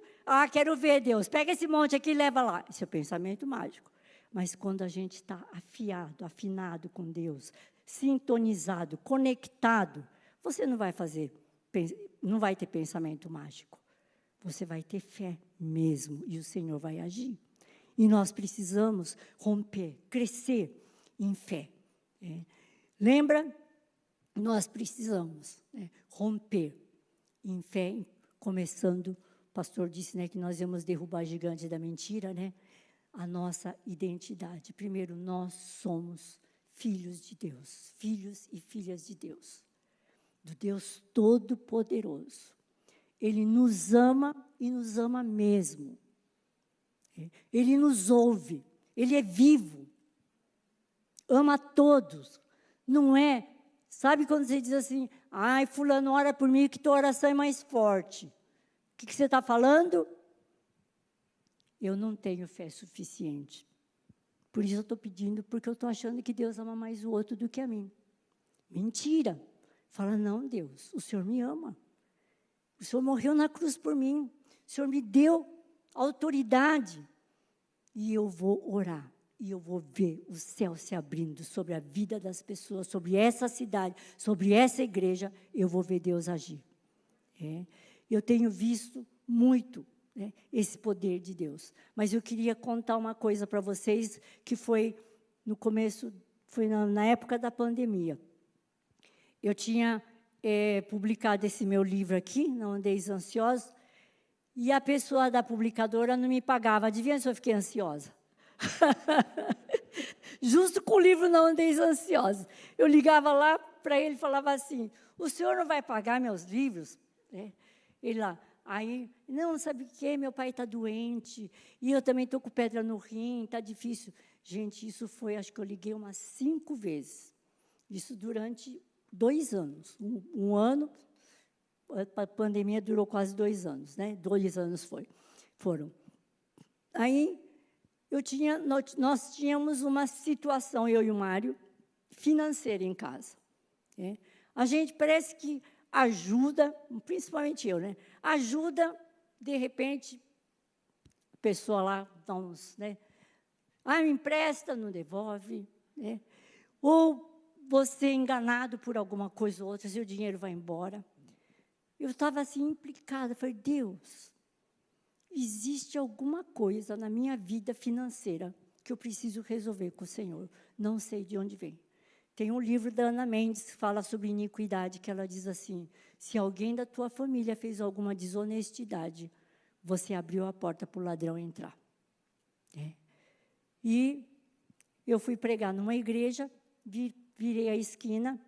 quero ver Deus, pega esse monte aqui e leva lá. Esse é o pensamento mágico. Mas quando a gente está afiado, afinado com Deus, sintonizado, conectado, você não vai ter pensamento mágico. Você vai ter fé mesmo e o Senhor vai agir. E nós precisamos romper, crescer em fé. Lembra? Nós precisamos romper em fé, começando, o pastor disse que nós íamos derrubar gigantes da mentira, a nossa identidade. Primeiro, nós somos filhos de Deus, filhos e filhas de Deus, do Deus Todo-Poderoso. Ele nos ama e nos ama mesmo. Ele nos ouve, Ele é vivo, ama todos. Não é, sabe quando você diz assim, fulano ora por mim que tua oração é mais forte. O que você está falando? Eu não tenho fé suficiente. Por isso eu estou pedindo, porque eu estou achando que Deus ama mais o outro do que a mim. Mentira. Fala, não, Deus, o Senhor me ama. O Senhor morreu na cruz por mim. O Senhor me deu autoridade. E eu vou orar. E eu vou ver o céu se abrindo sobre a vida das pessoas, sobre essa cidade, sobre essa igreja. Eu vou ver Deus agir. Eu tenho visto muito esse poder de Deus. Mas eu queria contar uma coisa para vocês, que foi no começo, foi na época da pandemia. Eu tinha publicado esse meu livro aqui, Não Andeis Ansiosos, e a pessoa da publicadora não me pagava. Adivinha se eu fiquei ansiosa? Justo com o livro Não Andeis Ansiosos. Eu ligava lá para ele e falava assim, o senhor não vai pagar meus livros? Ele lá, aí, não, sabe o quê? Meu pai está doente, e eu também estou com pedra no rim, está difícil. Gente, isso foi, acho que eu liguei umas 5 vezes. Isso durante 2 anos. Um ano, a pandemia durou quase 2 anos, né? 2 anos foram. Aí, nós tínhamos uma situação, eu e o Mário, financeira em casa. A gente parece que ajuda, principalmente eu, né? Ajuda, de repente, a pessoa lá dá uns, né? Me empresta, não devolve, né? Ou você é enganado por alguma coisa ou outra, seu dinheiro vai embora. Eu estava assim implicada, falei, Deus, existe alguma coisa na minha vida financeira que eu preciso resolver com o Senhor. Não sei de onde vem. Tem um livro da Ana Mendes que fala sobre iniquidade, que ela diz assim, se alguém da tua família fez alguma desonestidade, você abriu a porta para o ladrão entrar. E eu fui pregar numa igreja, virei a esquina,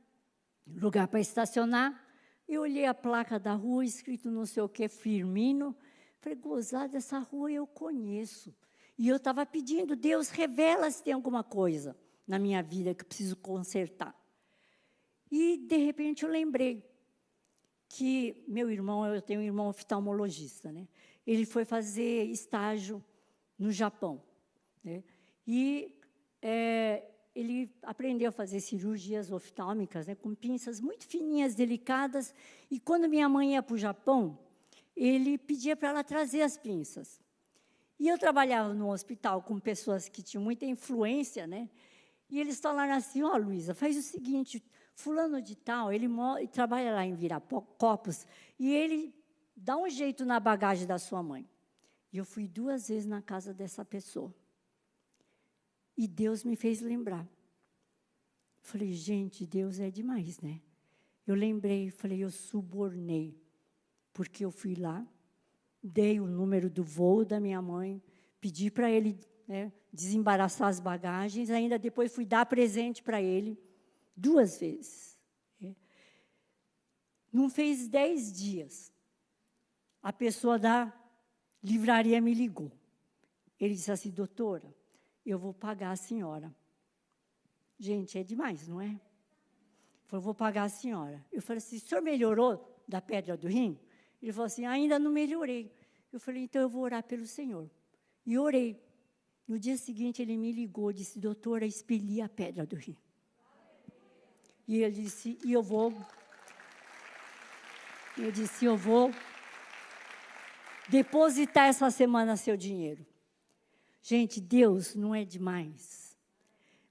lugar para estacionar, eu olhei a placa da rua, escrito não sei o que, Firmino, falei, gozada, essa rua eu conheço. E eu estava pedindo, Deus, revela se tem alguma coisa na minha vida que eu preciso consertar. E, de repente, eu lembrei que meu irmão, eu tenho um irmão oftalmologista, né? Ele foi fazer estágio no Japão, né? E ele aprendeu a fazer cirurgias oftálmicas, né, com pinças muito fininhas, delicadas, e quando minha mãe ia para o Japão, ele pedia para ela trazer as pinças. E eu trabalhava no hospital com pessoas que tinham muita influência, né? E eles falaram assim, Luísa, faz o seguinte, fulano de tal, ele trabalha lá em Viracopos, e ele dá um jeito na bagagem da sua mãe. E eu fui 2 vezes na casa dessa pessoa. E Deus me fez lembrar. Falei, gente, Deus é demais, né? Eu lembrei, falei, eu subornei, porque eu fui lá, dei o número do voo da minha mãe, pedi para ele, né, desembaraçar as bagagens, ainda depois fui dar presente para ele, 2 vezes. Não fez 10 dias, a pessoa da livraria me ligou. Ele disse assim, doutora, eu vou pagar a senhora. Gente, é demais, não é? Ele falou, vou pagar a senhora. Eu falei assim, o senhor melhorou da pedra do rim? Ele falou assim, ainda não melhorei. Eu falei, então eu vou orar pelo Senhor. E orei. No dia seguinte, ele me ligou, disse, doutora, expeli a pedra do rim. E ele disse, eu disse, eu vou depositar essa semana seu dinheiro. Gente, Deus não é demais,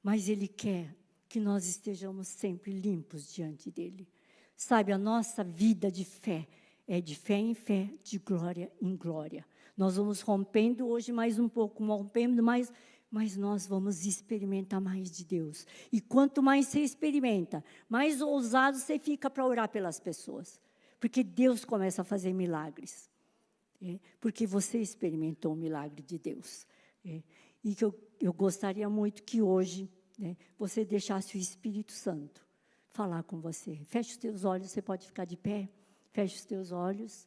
mas Ele quer que nós estejamos sempre limpos diante dEle. Sabe, a nossa vida de fé é de fé em fé, de glória em glória. Nós vamos rompendo hoje mais um pouco, rompendo mais, mas nós vamos experimentar mais de Deus. E quanto mais você experimenta, mais ousado você fica para orar pelas pessoas. Porque Deus começa a fazer milagres. Porque você experimentou o milagre de Deus. E que eu gostaria muito que hoje, né, você deixasse o Espírito Santo falar com você. Feche os teus olhos, você pode ficar de pé. Feche os teus olhos.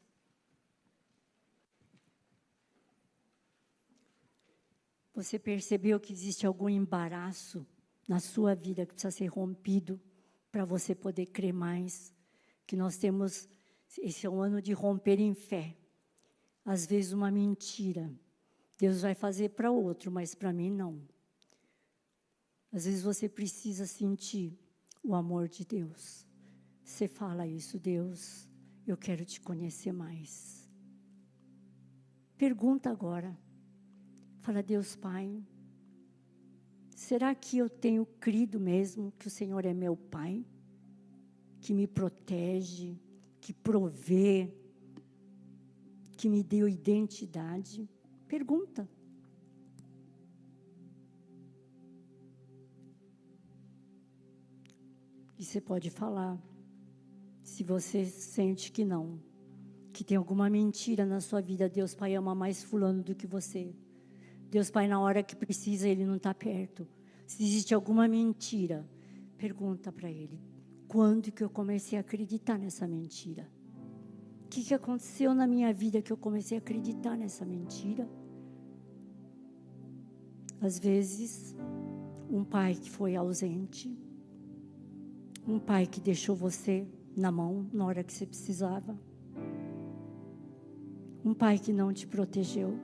Você percebeu que existe algum embaraço na sua vida que precisa ser rompido para você poder crer mais? Que nós temos, esse é um ano de romper em fé. Às vezes uma mentira, Deus vai fazer para outro, mas para mim não. Às vezes você precisa sentir o amor de Deus. Você fala isso, Deus, eu quero te conhecer mais. Pergunta agora. Fala, Deus Pai, será que eu tenho crido mesmo que o Senhor é meu Pai? Que me protege, que provê, que me deu identidade? Pergunta. E você pode falar, Se você sente que não, que tem alguma mentira na sua vida, Deus Pai ama mais fulano do que você. Deus Pai, na hora que precisa, Ele não está perto. Se existe alguma mentira, pergunta para Ele: quando que eu comecei a acreditar nessa mentira? O que aconteceu na minha vida que eu comecei a acreditar nessa mentira? Às vezes, um pai que foi ausente, um pai que deixou você na mão na hora que você precisava, um pai que não te protegeu.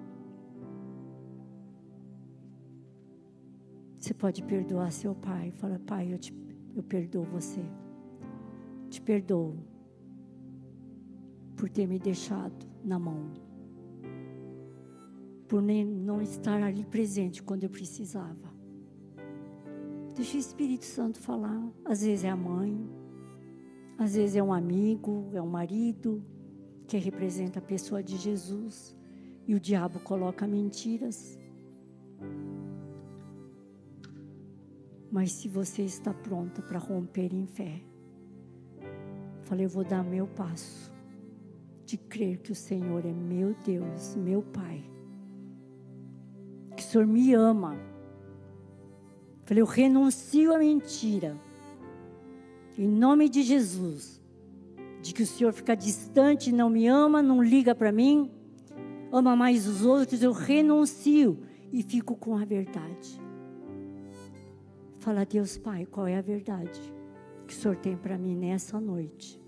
Você pode perdoar seu pai. Fala: pai, eu perdoo você. Te perdoo por ter me deixado na mão, por não estar ali presente quando eu precisava. Deixa o Espírito Santo falar. Às vezes é a mãe, às vezes é um amigo, é um marido, que representa a pessoa de Jesus, e o diabo coloca mentiras. Mas se você está pronta para romper em fé, falei: eu vou dar meu passo de crer que o Senhor é meu Deus, meu Pai, que o Senhor me ama. Falei: eu renuncio à mentira, em nome de Jesus, de que o Senhor fica distante, não me ama, não liga para mim, ama mais os outros. Eu renuncio e fico com a verdade. Fala: Deus Pai, qual é a verdade que o Senhor tem para mim nessa noite?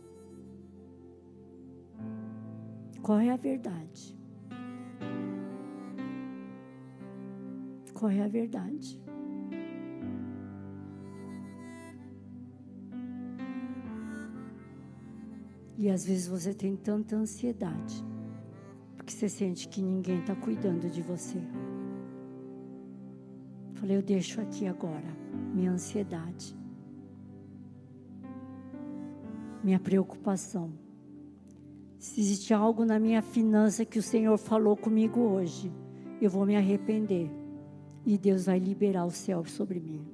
Qual é a verdade? Qual é a verdade? E às vezes você tem tanta ansiedade, porque você sente que ninguém está cuidando de você. Falei: eu deixo aqui agora minha ansiedade, minha preocupação. Se existe algo na minha finança que o Senhor falou comigo hoje, eu vou me arrepender, e Deus vai liberar o céu sobre mim.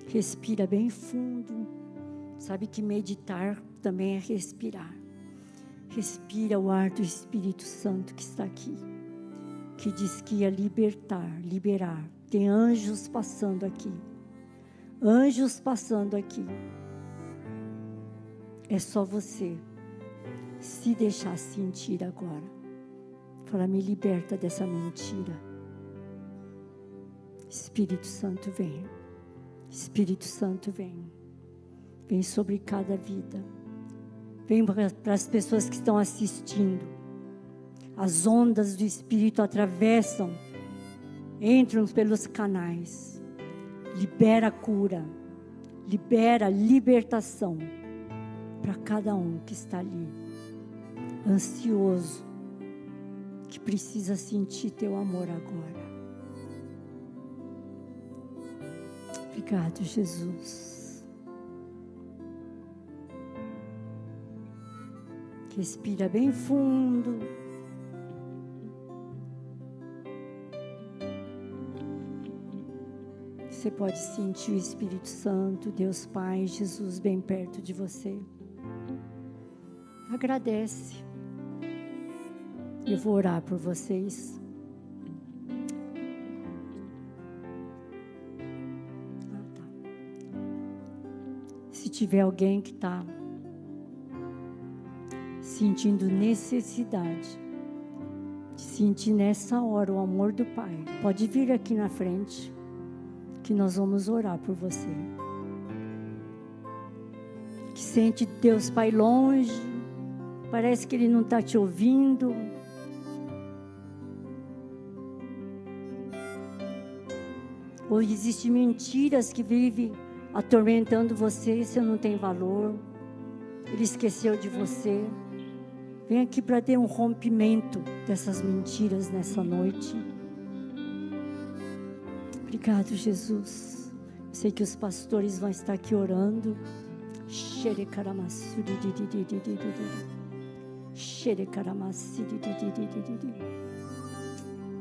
Respira bem fundo. Sabe que meditar também é respirar. Respira o ar do Espírito Santo que está aqui, que diz que ia liberar. Tem anjos passando aqui. Anjos passando aqui. É só você se deixar sentir agora. Fala: me liberta dessa mentira. Espírito Santo, vem. Espírito Santo, vem. Vem sobre cada vida. Vem para as pessoas que estão assistindo. As ondas do Espírito atravessam, entram pelos canais. Libera a cura. Libera a libertação para cada um que está ali, ansioso, que precisa sentir teu amor agora. Obrigado, Jesus. Respira bem fundo. Você pode sentir o Espírito Santo, Deus Pai, Jesus bem perto de você. Agradece. Eu vou orar por vocês. Tá. Se tiver alguém que está sentindo necessidade de sentir nessa hora o amor do Pai, pode vir aqui na frente, que nós vamos orar por você. Que sente Deus Pai longe, parece que Ele não está te ouvindo. Ou existem mentiras que vivem atormentando você, você não tem valor. Ele esqueceu de você. Vem aqui para ter um rompimento dessas mentiras nessa noite. Obrigado, Jesus. Eu sei que os pastores vão estar aqui orando.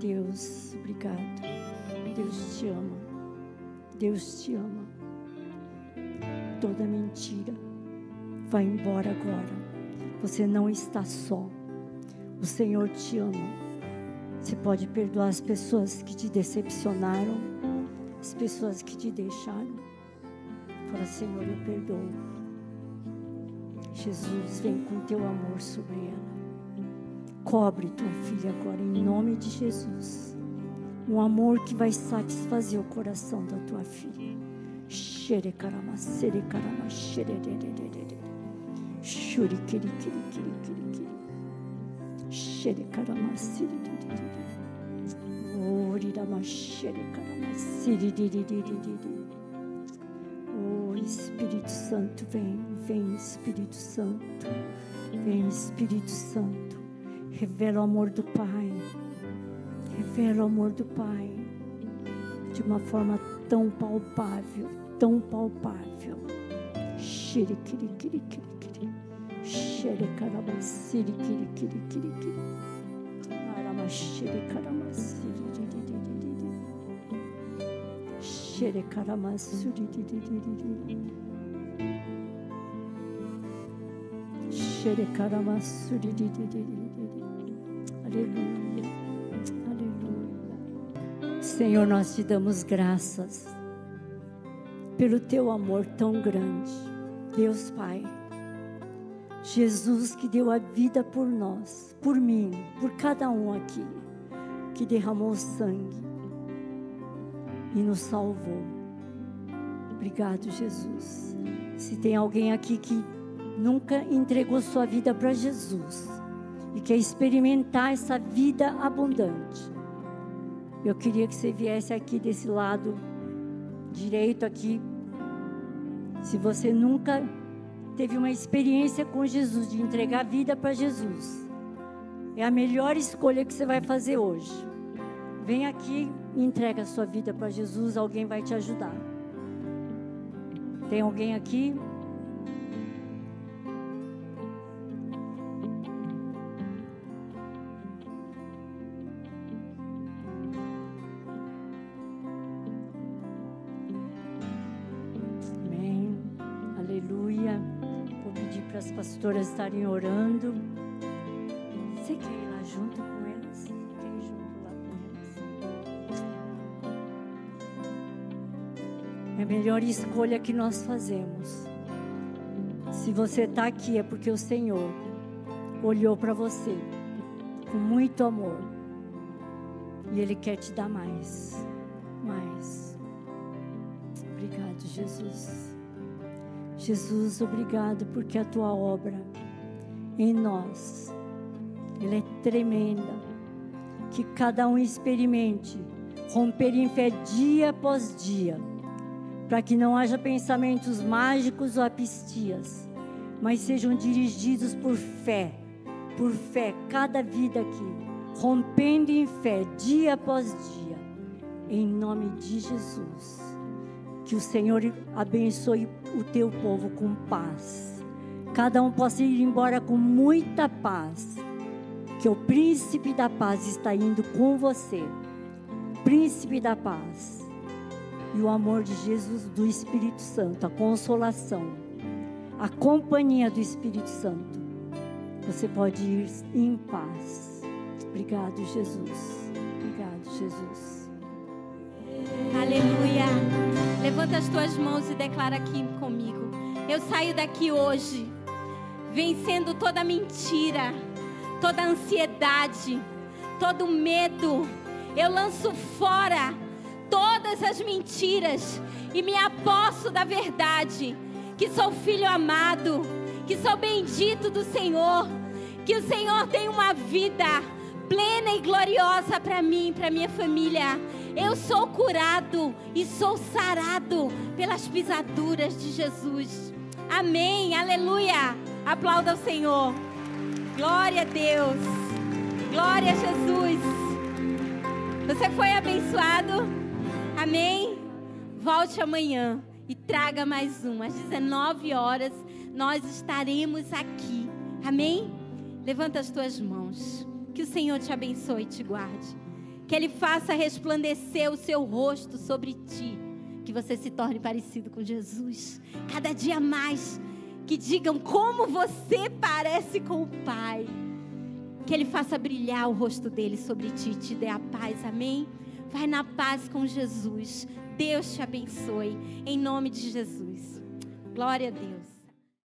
Deus, obrigado. Deus te ama. Deus te ama. toda mentira. Vai embora agora. Você não está só. O Senhor te ama. Você pode perdoar as pessoas que te decepcionaram, as pessoas que te deixaram. Fala, Senhor, eu perdoo. Jesus, vem com teu amor sobre ela. Cobre tua filha agora, em nome de Jesus. Um amor que vai satisfazer o coração da tua filha. Xerecarama, serecarama, xererererere. Xuriquiriquiriquiriquiriquiri. Xerecarama, siririri. Orirama, xerecarama, siririri. Oh, Espírito Santo, vem, vem, Espírito Santo. Vem, Espírito Santo. Revela o amor do Pai. Revela o amor do Pai de uma forma tão palpável, tão palpável. Xiriquiriquiriquiriquiri. Xerecarabaciriquiriquiriquiriquiri. Arabaxiricarabaciriquiriquiri. Xerecarabaciriquiriquiri. Xerecarabaciriquiriquiri. Aleluia, aleluia. Senhor, nós te damos graças pelo teu amor tão grande. Deus Pai, Jesus que deu a vida por nós, por mim, por cada um aqui, que derramou sangue e nos salvou. Obrigado, Jesus. Se tem alguém aqui que nunca entregou sua vida para Jesus e quer experimentar essa vida abundante, eu queria que você viesse aqui desse lado direito aqui. Se você nunca teve uma experiência com Jesus, de entregar a vida para Jesus, é a melhor escolha que você vai fazer hoje. Vem aqui e entrega a sua vida para Jesus, alguém vai te ajudar. Tem alguém aqui? As pastoras estarem orando. Você quer ir lá junto com elas? Quer ir junto lá com elas? É a melhor escolha que nós fazemos. Se você está aqui é porque o Senhor olhou para você com muito amor e Ele quer te dar mais. Obrigado, Jesus. Jesus, obrigado porque a tua obra em nós, ela é tremenda. Que cada um experimente romper em fé dia após dia, para que não haja pensamentos mágicos ou apistias, mas sejam dirigidos por fé, cada vida aqui, rompendo em fé dia após dia, em nome de Jesus. Que o Senhor abençoe o teu povo com paz. Cada um possa ir embora com muita paz. Que o príncipe da paz está indo com você. Príncipe da paz. E o amor de Jesus, do Espírito Santo, a consolação, a companhia do Espírito Santo. Você pode ir em paz. Obrigado, Jesus. Obrigado, Jesus. Aleluia. Levanta as tuas mãos e declara aqui comigo. Eu saio daqui hoje vencendo toda mentira, toda ansiedade, todo medo. Eu lanço fora todas as mentiras e me aposto da verdade, que sou filho amado, que sou bendito do Senhor, que o Senhor tem uma vida plena e gloriosa para mim e para minha família. Eu sou curado e sou sarado pelas pisaduras de Jesus. Amém, aleluia. Aplauda o Senhor. Glória a Deus. Glória a Jesus. Você foi abençoado? Amém? Volte amanhã e traga mais um. Às 19 horas nós estaremos aqui. Amém? Levanta as tuas mãos. Que o Senhor te abençoe e te guarde. Que Ele faça resplandecer o seu rosto sobre ti, Que você se torne parecido com Jesus. Cada dia mais. Que digam como você parece com o Pai. Que Ele faça brilhar o rosto dele sobre ti e te dê a paz. Amém? Vai na paz com Jesus. Deus te abençoe. Em nome de Jesus. Glória a Deus.